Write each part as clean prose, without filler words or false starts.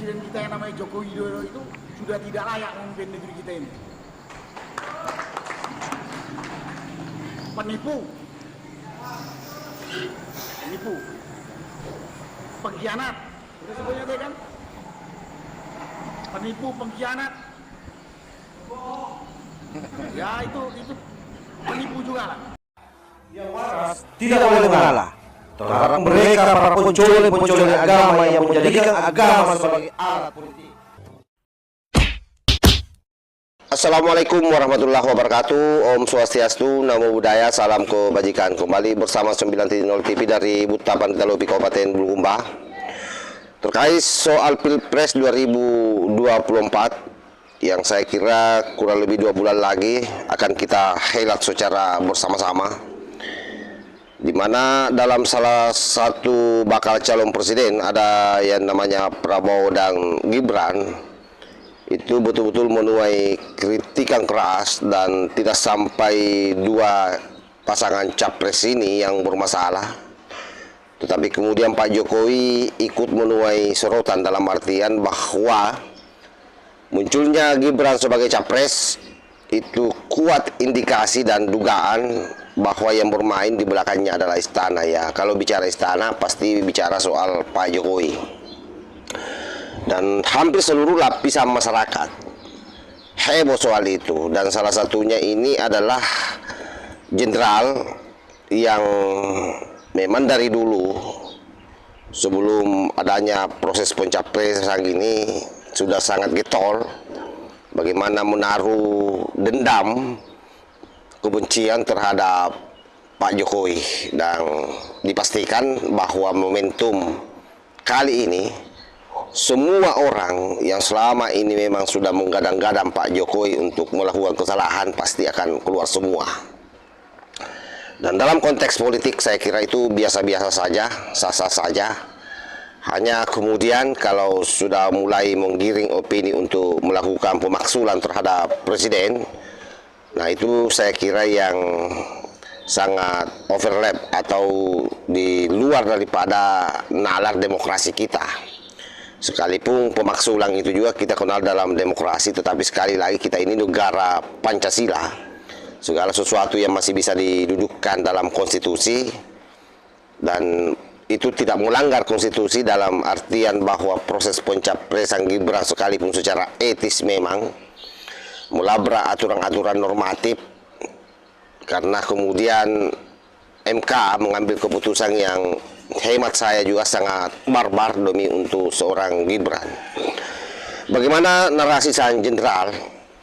presiden kita yang namanya Joko Widodo itu sudah tidak layak memimpin negeri kita ini. Penipu, pengkhianat, itu sebutnya tadi kan? Penipu, pengkhianat, ya itu penipu juga lah. Yang waras tidak boleh mengalah terhadap mereka para pencoleng agama yang menjadikan agama sebagai alat politik. Assalamualaikum warahmatullahi wabarakatuh. Om Swastiastu, Namo Buddhaya, salam kebajikan. Kembali bersama 9.0 TV dari Buttapan Talopi Kabupaten Bulukumba terkait soal Pilpres 2024 yang saya kira kurang lebih 2 bulan lagi akan kita helat secara bersama-sama, di mana dalam salah satu bakal calon presiden ada yang namanya Prabowo dan Gibran. Itu betul-betul menuai kritikan keras dan tidak sampai 2 pasangan capres ini yang bermasalah. Tetapi kemudian Pak Jokowi ikut menuai sorotan dalam artian bahwa munculnya Gibran sebagai capres itu kuat indikasi dan dugaan bahwa yang bermain di belakangnya adalah istana ya. Kalau bicara istana pasti bicara soal Pak Jokowi. Dan hampir seluruh lapisan masyarakat heboh soal itu, dan salah satunya ini adalah jenderal yang memang dari dulu sebelum adanya proses pencapresan ini sudah sangat getol bagaimana menaruh dendam kebencian terhadap Pak Jokowi, dan dipastikan bahwa momentum kali ini semua orang yang selama ini memang sudah menggadang-gadang Pak Jokowi untuk melakukan kesalahan pasti akan keluar semua. Dan dalam konteks politik saya kira itu biasa-biasa saja, sah-sah saja. Hanya kemudian kalau sudah mulai menggiring opini untuk melakukan pemaksulan terhadap presiden, nah itu saya kira yang sangat overlap atau di luar daripada nalar demokrasi kita. Sekalipun pemaksulan itu juga kita kenal dalam demokrasi, tetapi sekali lagi kita ini negara Pancasila. Segala sesuatu yang masih bisa didudukkan dalam konstitusi, dan itu tidak melanggar konstitusi dalam artian bahwa proses pencapresan Gibran sekalipun secara etis memang melabrak aturan-aturan normatif, karena kemudian MK mengambil keputusan yang hemat saya juga sangat barbar demi untuk seorang Gibran. Bagaimana narasi sang jenderal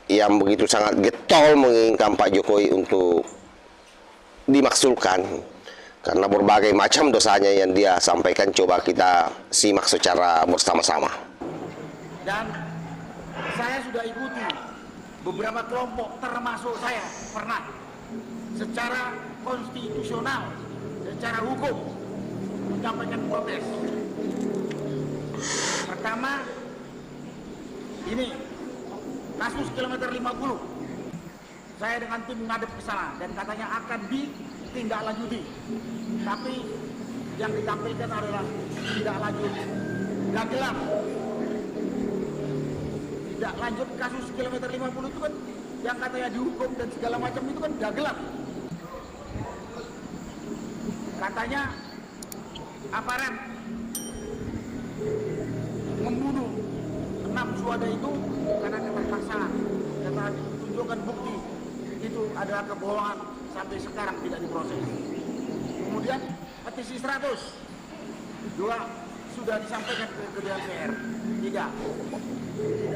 yang begitu sangat getol menginginkan Pak Jokowi untuk dimaksulkan karena berbagai macam dosanya yang dia sampaikan, coba kita simak secara bersama-sama. Dan saya sudah ikuti beberapa kelompok, termasuk saya pernah secara konstitusional, secara hukum menyampaikan protes. Pertama, ini kasus kilometer 50. Saya dengan tim menghadap ke sana dan katanya akan ditindaklanjuti. Tapi yang ditampilkan adalah tidak lanjut, gagelan. Tidak lanjut kasus kilometer 50 itu kan yang katanya dihukum dan segala macam itu kan gagelan. Katanya aparat membunuh 6 suada itu karena keterpaksaan, karena ditunjukkan bukti itu adalah kebohongan, sampai sekarang tidak diproses. Kemudian petisi 100 juga sudah disampaikan ke DPR, tidak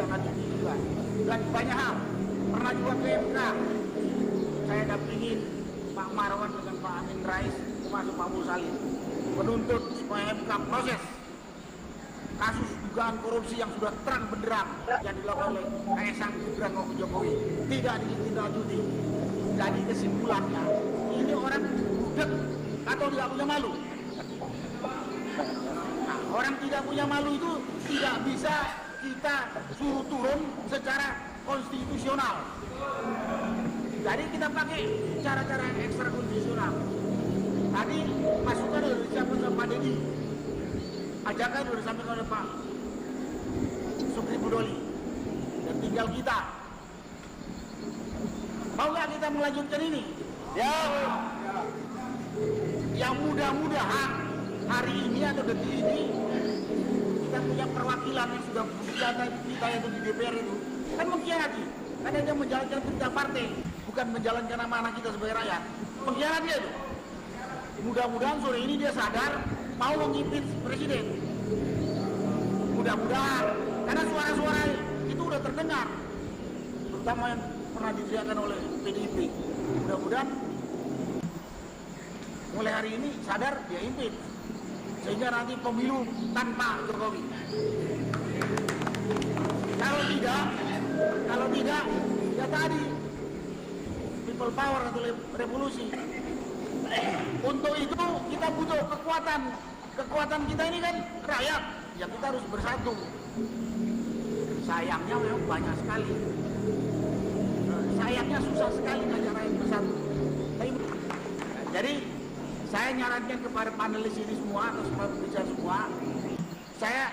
lanjut juga, dan banyak hal. Pernah juga ke MK, saya dampingin Pak Marwan dengan Pak Amin Rais, termasuk Pak Musalim, menuntut supaya MK proses kasus dugaan korupsi yang sudah terang benderang yang dilakukan oleh Kaisang Gibran maupun Jokowi, tidak ditindaklanjuti. Jadi kesimpulannya, ini orang budek atau tidak punya malu. Nah, orang tidak punya malu itu tidak bisa kita suruh turun secara konstitusional. Jadi kita pakai cara-cara ekstra konstitusional. Tadi masukan sudah disampaikan oleh Pak Deddy, ajakan sudah disampaikan oleh Pak peduli. Dan tinggal kita. Mau nggak kita melanjutkan ini? Ya. Yang mudah-mudahan hari ini atau detik ini kita punya perwakilan yang sudah berjata kita itu di DPR itu kan mengkhianati. Karena dia menjalankan perintah partai, bukan menjalankan amanah kita sebagai rakyat. Pengkhianat dia itu. Mudah-mudahan sore ini dia sadar mau mengimpeach presiden. Mudah-mudahan, karena suara-suara itu udah terdengar, terutama yang pernah diteriakkan oleh PDIP. Mudah-mudahan mulai hari ini sadar dia impeach, sehingga nanti pemilu tanpa Jokowi. Kalau tidak, ya tadi people power atau revolusi. Untuk itu kita butuh kekuatan. Kekuatan kita ini kan rakyat, ya kita harus bersatu. Sayangnya memang banyak sekali. Sayangnya susah sekali ngajak rakyat bersatu. Jadi saya nyarankan kepada panelis ini semua atau semua pembicara semua, saya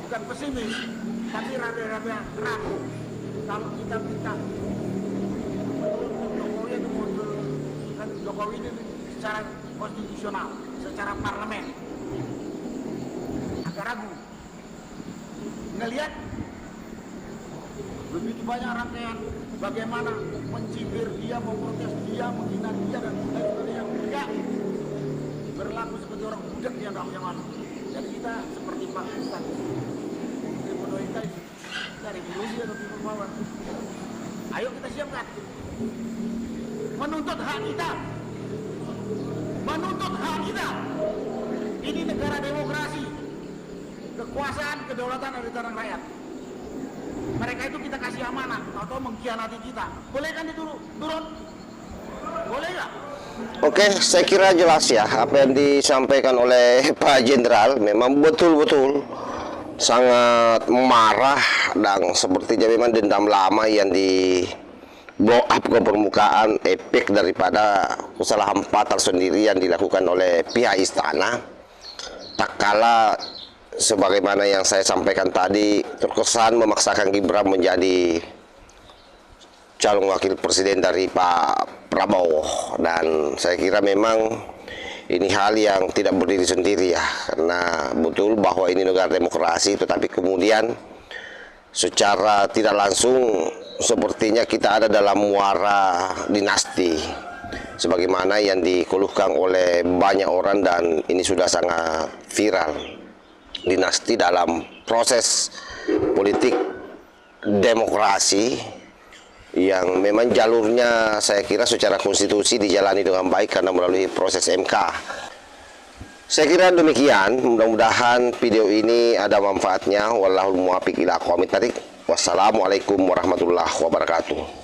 bukan pesimis, tapi rada-rada ragu. Kalau kita minta Jokowi itu mundur, kan Jokowi ini secara konstitusional, secara parlemen, agak ragu. Ngelihat begitu banyak rangkaian bagaimana mencibir dia, memprotes dia, menghina dia dan sebagainya yang enggak berlaku seperti orang budak yang mana. Jadi kita seperti Pak Ustaz dari ilusi atau people power. Ayo kita siapkan menuntut hak kita. Menuntut hak kita. Ini negara demokrasi. Kekuasaan, kedaulatan ada di tangan rakyat. Mereka itu kita kasih amanah atau mengkhianati kita. Boleh kan itu turun? Boleh nggak? Oke, saya kira jelas ya apa yang disampaikan oleh Pak Jenderal. Memang betul-betul sangat marah dan sepertinya memang dendam lama yang di blow up ke permukaan, efek daripada kesalahan fatal sendiri yang dilakukan oleh pihak istana. Tak kala sebagaimana yang saya sampaikan tadi, terkesan memaksakan Gibran menjadi calon wakil presiden dari Pak Prabowo, dan saya kira memang ini hal yang tidak berdiri sendiri ya, karena betul bahwa ini negara demokrasi, tetapi kemudian secara tidak langsung sepertinya kita ada dalam muara dinasti sebagaimana yang dikeluhkan oleh banyak orang, dan ini sudah sangat viral. Dinasti dalam proses politik demokrasi yang memang jalurnya saya kira secara konstitusi dijalani dengan baik karena melalui proses MK. Saya kira demikian, mudah-mudahan video ini ada manfaatnya. Wallahul muwaffiq ila aqwamit thoriq. Wassalamualaikum warahmatullahi wabarakatuh.